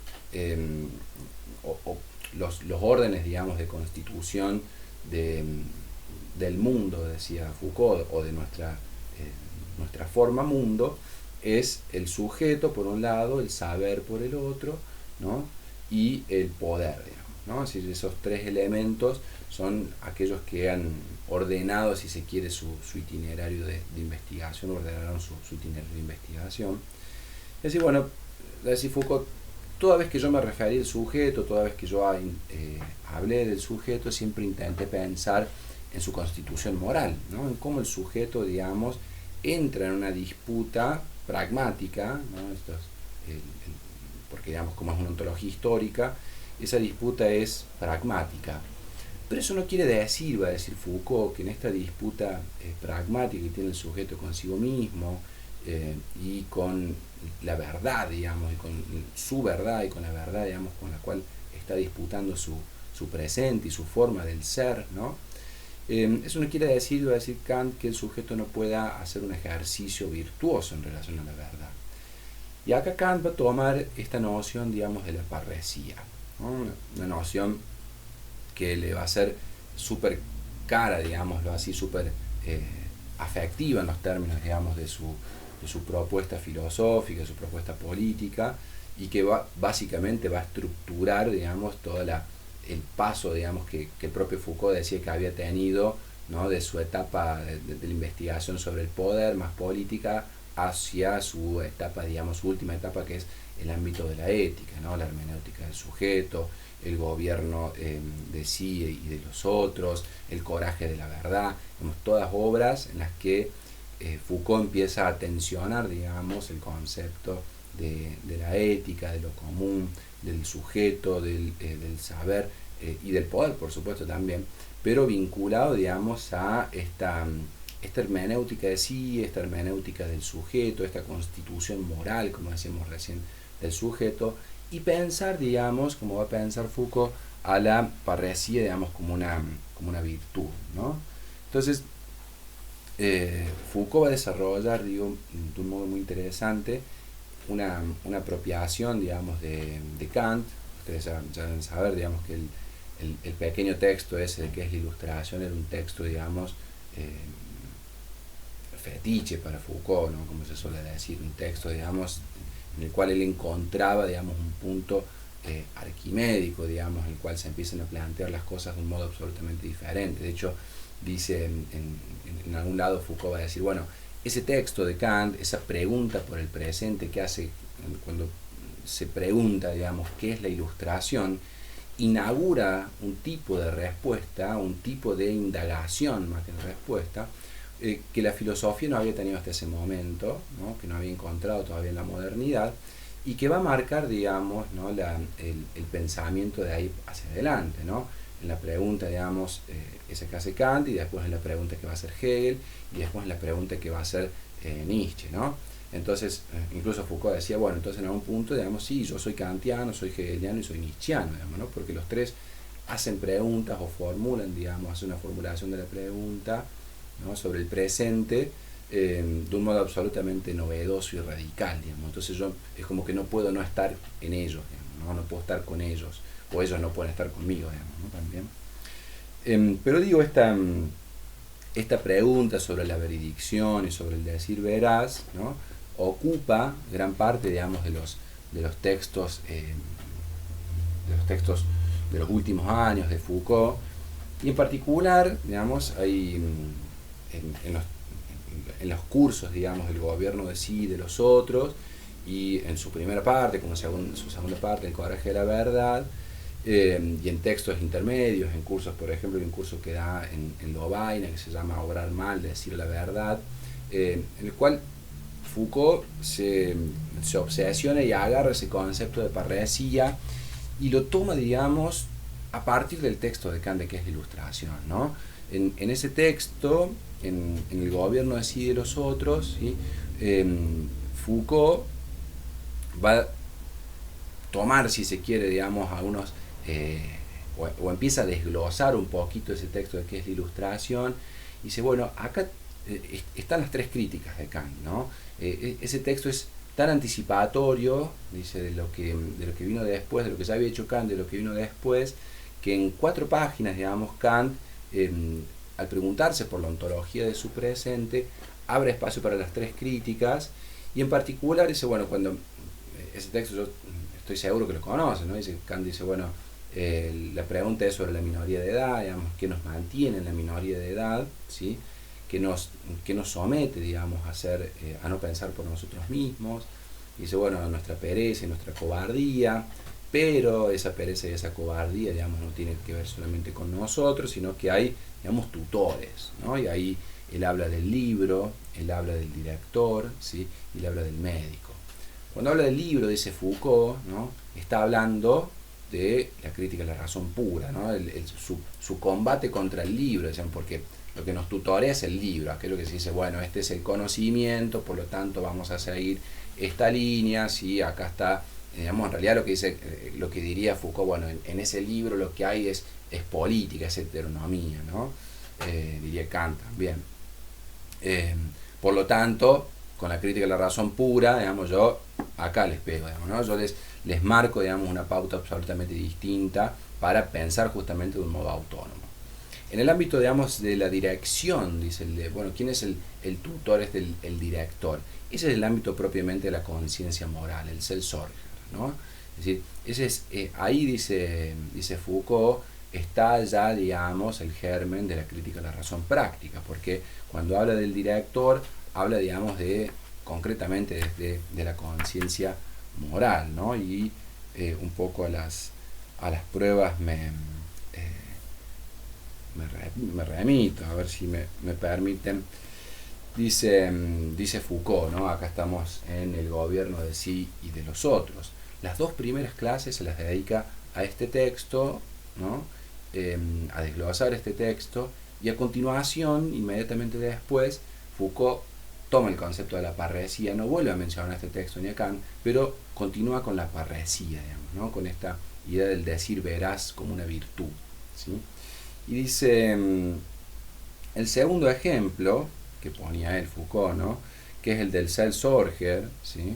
los órdenes, digamos, de constitución del mundo, decía Foucault, o de nuestra forma mundo, es el sujeto por un lado, el saber por el otro, ¿no? Y el poder, digamos, ¿no? Es decir, esos tres elementos son aquellos que han ordenado, si se quiere, su itinerario de investigación, ordenaron su itinerario de investigación. Es decir, bueno, decía Foucault, toda vez que yo me referí al sujeto, toda vez que yo hablé del sujeto, siempre intenté pensar en su constitución moral, ¿no? En cómo el sujeto, digamos, entra en una disputa pragmática, ¿no? Porque, digamos, como es una ontología histórica, esa disputa es pragmática. Pero eso no quiere decir, va a decir Foucault, que en esta disputa pragmática que tiene el sujeto consigo mismo y con la verdad, digamos, y con su verdad y con la verdad, digamos, con la cual está disputando su presente y su forma del ser, ¿no? Eso no quiere decir, va a decir Kant, que el sujeto no pueda hacer un ejercicio virtuoso en relación a la verdad. Y acá Kant va a tomar esta noción, digamos, de la parresía, ¿no? Una noción que le va a ser súper cara, digámoslo así, súper afectiva en los términos, digamos, de su propuesta filosófica, de su propuesta política, y que básicamente va a estructurar, digamos, todo el paso, digamos, que el propio Foucault decía que había tenido, ¿no? De su etapa de la investigación sobre el poder más política hacia su etapa, digamos, su última etapa, que es el ámbito de la ética, ¿no? La hermenéutica del sujeto, el gobierno de sí y de los otros, el coraje de la verdad, digamos, todas obras en las que Foucault empieza a tensionar, digamos, el concepto de la ética, de lo común, del sujeto, del saber y del poder, por supuesto, también, pero vinculado, digamos, a esta hermenéutica de sí, esta hermenéutica del sujeto, esta constitución moral, como decíamos recién, del sujeto, y pensar, digamos, como va a pensar Foucault, a la parresía, digamos, como una virtud, ¿no? Entonces, Foucault va a desarrollar, digo, de un modo muy interesante, una apropiación, digamos, de Kant. Ustedes ya deben saber, digamos, que el pequeño texto ese de que es la Ilustración era un texto, digamos, fetiche para Foucault, ¿no? Como se suele decir, un texto, digamos, en el cual él encontraba, digamos, un punto arquimédico, digamos, en el cual se empiezan a plantear las cosas de un modo absolutamente diferente. De hecho, dice en algún lado Foucault va a decir, bueno, ese texto de Kant, esa pregunta por el presente que hace cuando se pregunta, digamos, qué es la ilustración, inaugura un tipo de respuesta, un tipo de indagación más que de respuesta, que la filosofía no había tenido hasta ese momento, ¿no? Que no había encontrado todavía en la modernidad, y que va a marcar, digamos, ¿no? el pensamiento de ahí hacia adelante, ¿no? En la pregunta, digamos, esa que hace Kant, y después en la pregunta que va a hacer Hegel, y después en la pregunta que va a hacer Nietzsche, ¿no? Entonces, incluso Foucault decía, bueno, entonces en algún punto, digamos, sí, yo soy kantiano, soy hegeliano y soy nietzscheano, digamos, ¿no? Porque los tres hacen preguntas o formulan, digamos, hacen una formulación de la pregunta, ¿no? Sobre el presente, de un modo absolutamente novedoso y radical, digamos. Entonces yo es como que no puedo no estar en ellos, digamos, ¿no? No puedo estar con ellos, o ellos no pueden estar conmigo, digamos, ¿no? También. Pero digo, esta pregunta sobre la veridicción y sobre el decir veraz, ¿no? Ocupa gran parte, digamos, de los textos de los últimos años de Foucault, y en particular, digamos, hay en los cursos, digamos, del gobierno de sí y de los otros, y en su primera parte, como su segunda parte, el coraje de la verdad, y en textos intermedios, en cursos, por ejemplo, hay un curso que da en Lovaina que se llama Obrar mal, decir la verdad, en el cual Foucault se obsesiona y agarra ese concepto de parresía y lo toma, digamos, a partir del texto de Kant, que es la ilustración, ¿no? En ese texto, en el gobierno de sí y de los otros, ¿sí? Foucault va a tomar, si se quiere, digamos, algunos, o empieza a desglosar un poquito ese texto de qué es la ilustración, y dice, bueno, acá están las tres críticas de Kant, ¿no? Ese texto es tan anticipatorio, dice, de lo que vino después, de lo que ya había hecho Kant, de lo que vino después, que en 4 páginas, digamos, Kant, al preguntarse por la ontología de su presente, abre espacio para las tres críticas, y en particular dice, bueno, cuando ese texto yo estoy seguro que lo conocen, ¿no? Dice, Kant dice, bueno, la pregunta es sobre la minoría de edad, digamos, qué nos mantiene en la minoría de edad, ¿sí? Que nos somete, digamos, a no pensar por nosotros mismos. Dice, bueno, nuestra pereza y nuestra cobardía, pero esa pereza y esa cobardía, digamos, no tienen que ver solamente con nosotros, sino que hay, digamos, tutores, ¿no? Y ahí él habla del libro, él habla del director, ¿sí? Y él habla del médico. Cuando habla del libro, dice Foucault, ¿no? Está hablando de la crítica a la razón pura, ¿no? Su combate contra el libro, decían, porque lo que nos tutorea es el libro, aquello que se dice, bueno, este es el conocimiento, por lo tanto vamos a seguir esta línea, ¿sí? Acá está, digamos, en realidad lo que diría Foucault, bueno, en ese libro lo que hay es política, es heteronomía, ¿no? Diría Kant también. Por lo tanto, con la crítica a la razón pura, digamos, yo acá les pego, digamos, ¿no? Yo les marco, digamos, una pauta absolutamente distinta para pensar justamente de un modo autónomo. En el ámbito, digamos, de la dirección, dice, bueno, ¿quién es el tutor? Es el director. Ese es el ámbito propiamente de la conciencia moral, el Selbstsorger, ¿no? Es decir, ahí dice Foucault, está ya, digamos, el germen de la crítica a la razón práctica, porque cuando habla del director, habla, digamos, concretamente de la conciencia moral, ¿no? Y un poco a las pruebas me remito, a ver si me permiten. Dice Foucault, ¿no? Acá estamos en el gobierno de sí y de los otros. Las 2 primeras clases se las dedica a este texto, ¿no? A desglosar este texto, y a continuación, inmediatamente después, Foucault toma el concepto de la parresía, no vuelve a mencionar este texto ni a Kant, pero continúa con la parresía, digamos, ¿no? Con esta idea del decir veraz como una virtud, ¿sí? Y dice, el segundo ejemplo que ponía él, Foucault, ¿no? Que es el del Selbstsorger, ¿sí?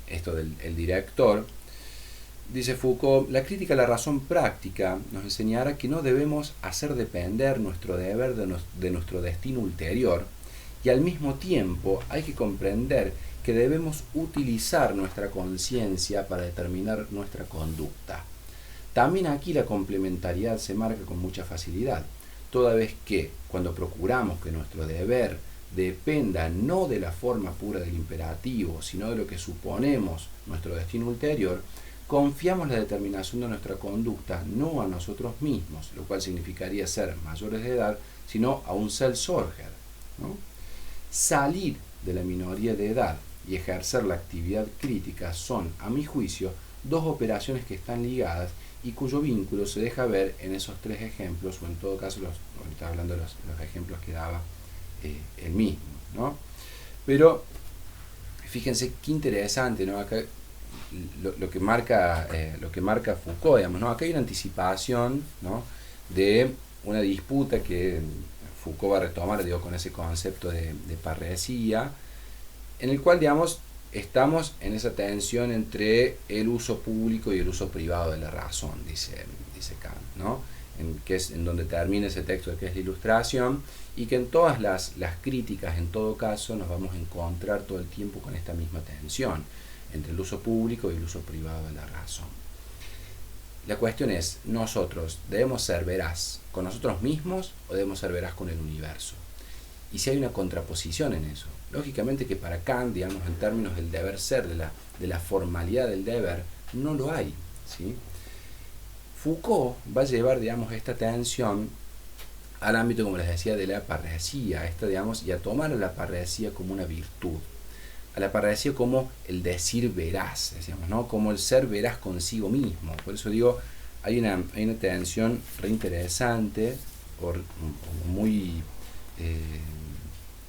Esto del director, Dice Foucault, la crítica a la razón práctica nos enseñará que no debemos hacer depender nuestro deber de nuestro destino ulterior, y al mismo tiempo hay que comprender que debemos utilizar nuestra conciencia para determinar nuestra conducta. También aquí la complementariedad se marca con mucha facilidad, toda vez que cuando procuramos que nuestro deber dependa no de la forma pura del imperativo, sino de lo que suponemos nuestro destino ulterior, confiamos la determinación de nuestra conducta no a nosotros mismos, lo cual significaría ser mayores de edad, sino a un Selbstsorger, ¿no? Salir de la minoría de edad y ejercer la actividad crítica son, a mi juicio, dos operaciones que están ligadas y cuyo vínculo se deja ver en esos tres ejemplos, o en todo caso, ahorita hablando de los ejemplos que daba él mismo, ¿no? Pero fíjense qué interesante, ¿no? Acá lo que marca Foucault, digamos, ¿no? Acá hay una anticipación, ¿no?, de una disputa que Foucault va a retomar, digo, con ese concepto de parresía, en el cual, digamos, estamos en esa tensión entre el uso público y el uso privado de la razón, dice Kant, ¿no? Que es en donde termina ese texto de que es la Ilustración, y que en todas las críticas, en todo caso, nos vamos a encontrar todo el tiempo con esta misma tensión entre el uso público y el uso privado de la razón. La cuestión es, nosotros debemos ser veraz con nosotros mismos o debemos ser veraz con el universo. Y si hay una contraposición en eso, lógicamente que para Kant, digamos, en términos del deber ser, de la formalidad del deber, no lo hay, ¿sí? Foucault va a llevar, digamos, esta tensión al ámbito, como les decía, de la parresía, digamos, y a tomar a la parresía como una virtud, a la parresía como el decir veraz, decíamos, ¿no?, como el ser veraz consigo mismo. Por eso digo, hay una tensión re interesante, muy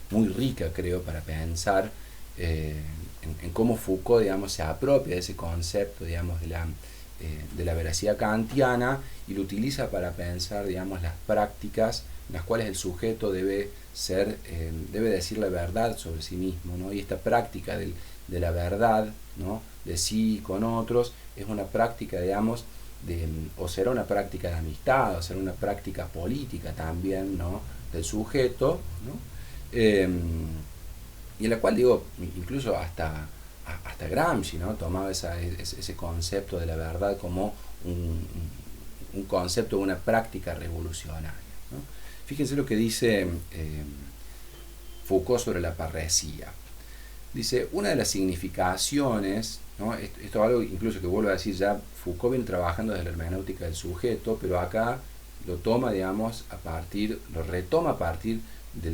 muy rica, creo, para pensar en cómo Foucault, digamos, se apropia de ese concepto, digamos, de la veracidad kantiana y lo utiliza para pensar, digamos, las prácticas en las cuales el sujeto debe decir la verdad sobre sí mismo, ¿no? Y esta práctica de la verdad, ¿no?, de sí con otros, es una práctica, digamos, o será una práctica de amistad, o será una práctica política también, ¿no?, del sujeto, ¿no? Y en la cual, digo, incluso hasta Gramsci, ¿no?, tomaba ese concepto de la verdad como un concepto, una práctica revolucionaria, ¿no? Fíjense lo que dice Foucault sobre la parresía. Dice, una de las significaciones, ¿no?, esto es algo incluso que vuelvo a decir, ya Foucault viene trabajando desde la hermenéutica del sujeto, pero acá lo toma, digamos, lo retoma a partir de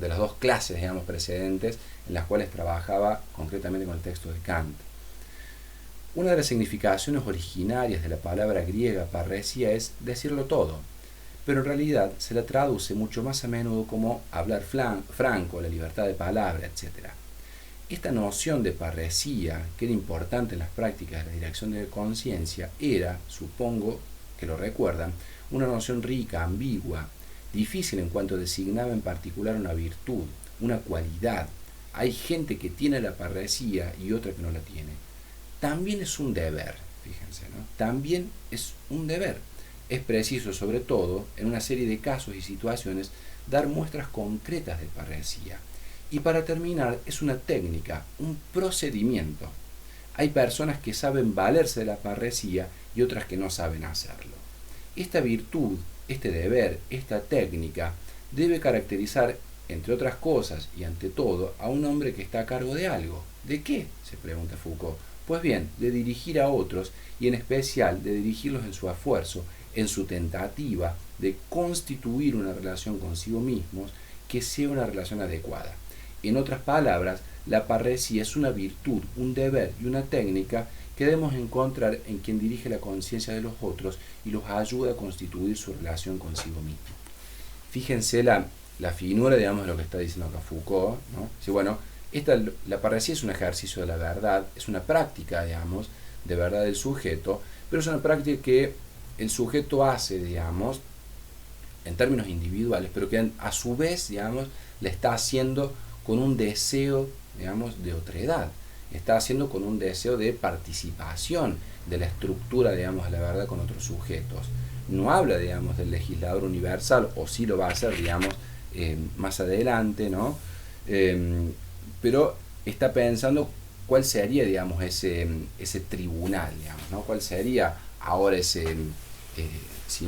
las dos clases, digamos, precedentes en las cuales trabajaba concretamente con el texto de Kant. Una de las significaciones originarias de la palabra griega parresía es decirlo todo, pero en realidad se la traduce mucho más a menudo como hablar franco, la libertad de palabra, etc. Esta noción de parresía, que era importante en las prácticas de la dirección de conciencia, era, supongo que lo recuerdan, una noción rica, ambigua, difícil en cuanto designaba en particular una virtud, una cualidad. Hay gente que tiene la parresía y otra que no la tiene. También es un deber, fíjense, ¿no? También es un deber. Es preciso, sobre todo, en una serie de casos y situaciones, dar muestras concretas de parresía. Y para terminar, es una técnica, un procedimiento. Hay personas que saben valerse de la parresía y otras que no saben hacerlo. Esta virtud, este deber, esta técnica, debe caracterizar, entre otras cosas y ante todo, a un hombre que está a cargo de algo. ¿De qué?, se pregunta Foucault. Pues bien, de dirigir a otros y en especial de dirigirlos en su esfuerzo, en su tentativa de constituir una relación consigo mismos que sea una relación adecuada. En otras palabras, la parresía es una virtud, un deber y una técnica que debemos encontrar en quien dirige la conciencia de los otros y los ayuda a constituir su relación consigo mismo. Fíjense la finura, digamos, de lo que está diciendo acá Foucault, ¿no? Sí, bueno, la parresía es un ejercicio de la verdad, es una práctica, digamos, de verdad del sujeto, pero es una práctica que el sujeto hace, digamos, en términos individuales, pero que a su vez, digamos, la está haciendo con un deseo, digamos, de otredad. está haciendo con un deseo de participación de la estructura, digamos, de la verdad con otros sujetos. No habla, digamos, del legislador universal, o sí lo va a hacer, digamos, más adelante, ¿no? Pero está pensando cuál sería, digamos, ese tribunal, digamos, ¿no? ¿Cuál sería ahora si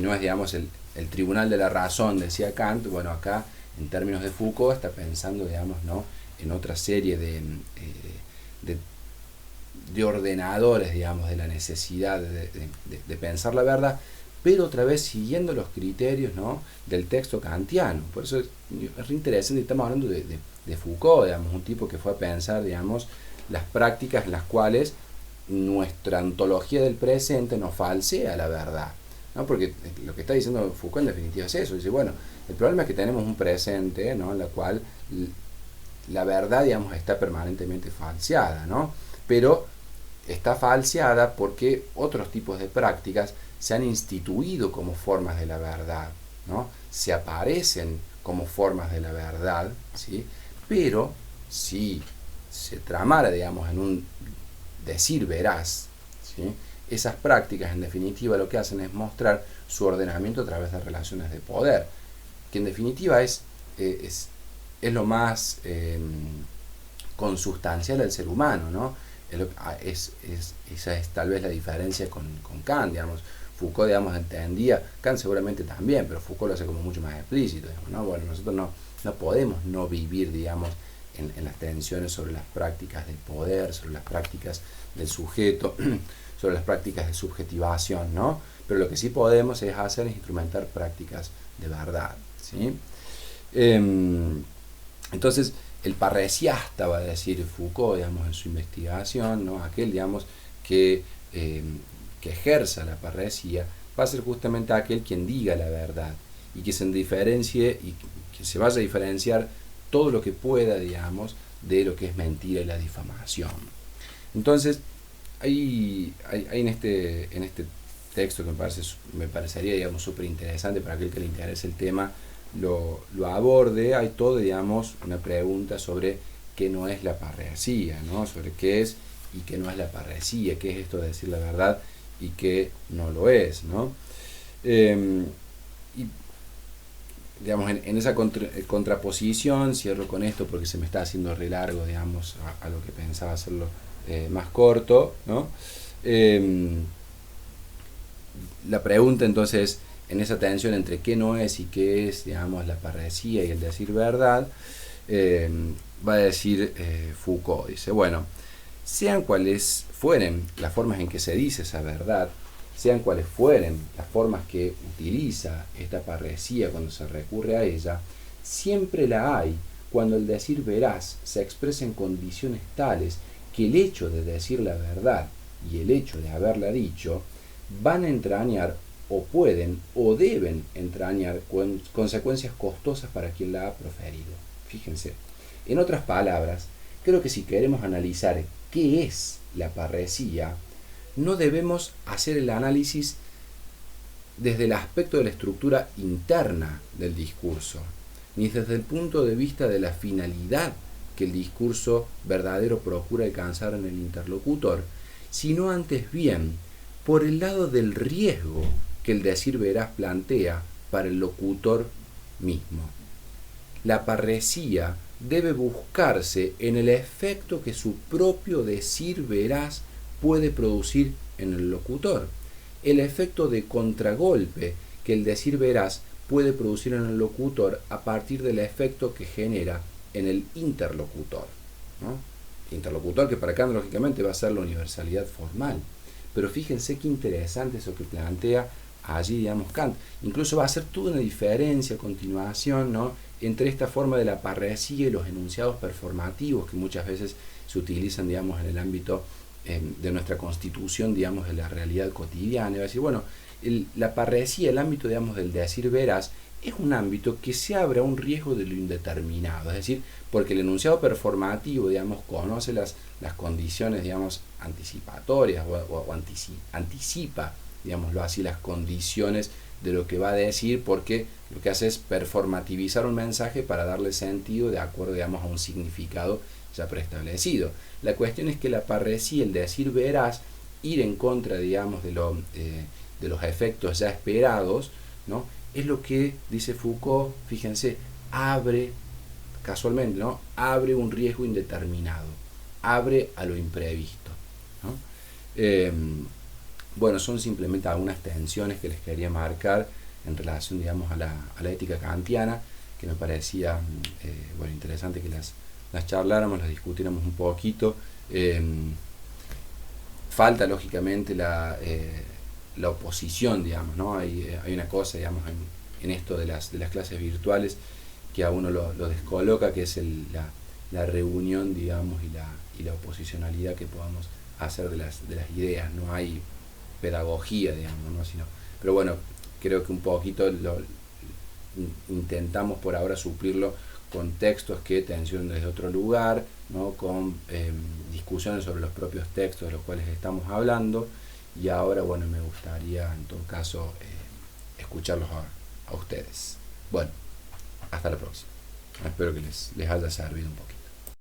no es, digamos, el tribunal de la razón, decía Kant? Bueno, acá, en términos de Foucault, está pensando, digamos, ¿no?, en otra serie de ordenadores, digamos, de la necesidad de pensar la verdad, pero otra vez siguiendo los criterios, ¿no?, del texto kantiano. Por eso es interesante, estamos hablando de Foucault, digamos, un tipo que fue a pensar, digamos, las prácticas en las cuales nuestra ontología del presente nos falsea la verdad, ¿no? Porque lo que está diciendo Foucault en definitiva es eso. Dice, bueno, el problema es que tenemos un presente, ¿no?, en la cual la verdad, digamos, está permanentemente falseada, ¿no? Pero está falseada porque otros tipos de prácticas se han instituido como formas de la verdad, ¿no? Se aparecen como formas de la verdad, ¿sí? Pero si se tramara, digamos, en un decir veraz, ¿sí?, esas prácticas en definitiva lo que hacen es mostrar su ordenamiento a través de relaciones de poder, que en definitiva es lo más consustancial al ser humano, ¿no? Esa es tal vez la diferencia con Kant, digamos. Foucault, digamos, entendía, Kant seguramente también, pero Foucault lo hace como mucho más explícito, digamos, ¿no? Bueno, nosotros no podemos no vivir, digamos, en las tensiones sobre las prácticas del poder, sobre las prácticas del sujeto, sobre las prácticas de subjetivación, ¿no? Pero lo que sí podemos es instrumentar prácticas de verdad, ¿sí? Entonces, el parresiasta, va a decir Foucault, digamos, en su investigación, ¿no?, aquel, digamos, que ejerza la parresía, va a ser justamente aquel quien diga la verdad y que se diferencie y que se vaya a diferenciar todo lo que pueda, digamos, de lo que es mentira y la difamación. Entonces, hay en este texto que me parecería, digamos, súper interesante para aquel que le interese el tema, lo aborde. Hay todo, digamos, una pregunta sobre qué no es la parresía, ¿no? Sobre qué es y qué no es la parresía, qué es esto de decir la verdad y qué no lo es, ¿no? Y digamos, en esa contraposición, cierro con esto porque se me está haciendo re largo, digamos, a lo que pensaba hacerlo más corto, ¿no? La pregunta entonces, en esa tensión entre qué no es y qué es, digamos, la parresía y el decir verdad, va a decir Foucault, dice, bueno, sean cuales fueren las formas en que se dice esa verdad, sean cuales fueren las formas que utiliza esta parresía cuando se recurre a ella, siempre la hay cuando el decir veraz se expresa en condiciones tales que el hecho de decir la verdad y el hecho de haberla dicho van a entrañar o pueden o deben entrañar consecuencias costosas para quien la ha proferido. Fíjense, en otras palabras, creo que si queremos analizar qué es la parresía, no debemos hacer el análisis desde el aspecto de la estructura interna del discurso, ni desde el punto de vista de la finalidad que el discurso verdadero procura alcanzar en el interlocutor, sino antes bien por el lado del riesgo que el decir veraz plantea para el locutor mismo. La parresía debe buscarse en el efecto que su propio decir veraz puede producir en el locutor, el efecto de contragolpe que el decir veraz puede producir en el locutor a partir del efecto que genera en el interlocutor, ¿no? Interlocutor que para Kant lógicamente va a ser la universalidad formal, pero fíjense qué interesante eso que plantea allí, digamos, Kant. Incluso va a hacer toda una diferencia a continuación, ¿no?, entre esta forma de la parresía y los enunciados performativos que muchas veces se utilizan, digamos, en el ámbito de nuestra constitución, digamos, de la realidad cotidiana. Y va a decir, bueno, la parresía, el ámbito, digamos, del decir veraz, es un ámbito que se abre a un riesgo de lo indeterminado, es decir, porque el enunciado performativo, digamos, conoce las condiciones, digamos, anticipatorias o anticipa, digámoslo así, las condiciones de lo que va a decir, porque lo que hace es performativizar un mensaje para darle sentido de acuerdo, digamos, a un significado ya preestablecido. La cuestión es que la parresía, el decir verás, ir en contra, digamos, de los efectos ya esperados, ¿no? Es lo que, dice Foucault, fíjense, abre, casualmente, ¿no? Abre un riesgo indeterminado, abre a lo imprevisto, ¿no? Bueno, son simplemente algunas tensiones que les quería marcar en relación, digamos, a la ética kantiana, que me parecía bueno, interesante que las charláramos, las discutiéramos un poquito. Falta, lógicamente, la oposición, digamos, ¿no? Hay una cosa, digamos, en esto de las clases virtuales que a uno lo descoloca, que es la reunión, digamos, y la oposicionalidad que podamos hacer de las ideas. No hay pedagogía, digamos, ¿no? Pero bueno, creo que un poquito intentamos por ahora suplirlo con textos que tensionan desde otro lugar, ¿no? Con discusiones sobre los propios textos de los cuales estamos hablando, y ahora, bueno, me gustaría en todo caso escucharlos a ustedes. Bueno, hasta la próxima. Espero que les haya servido un poquito.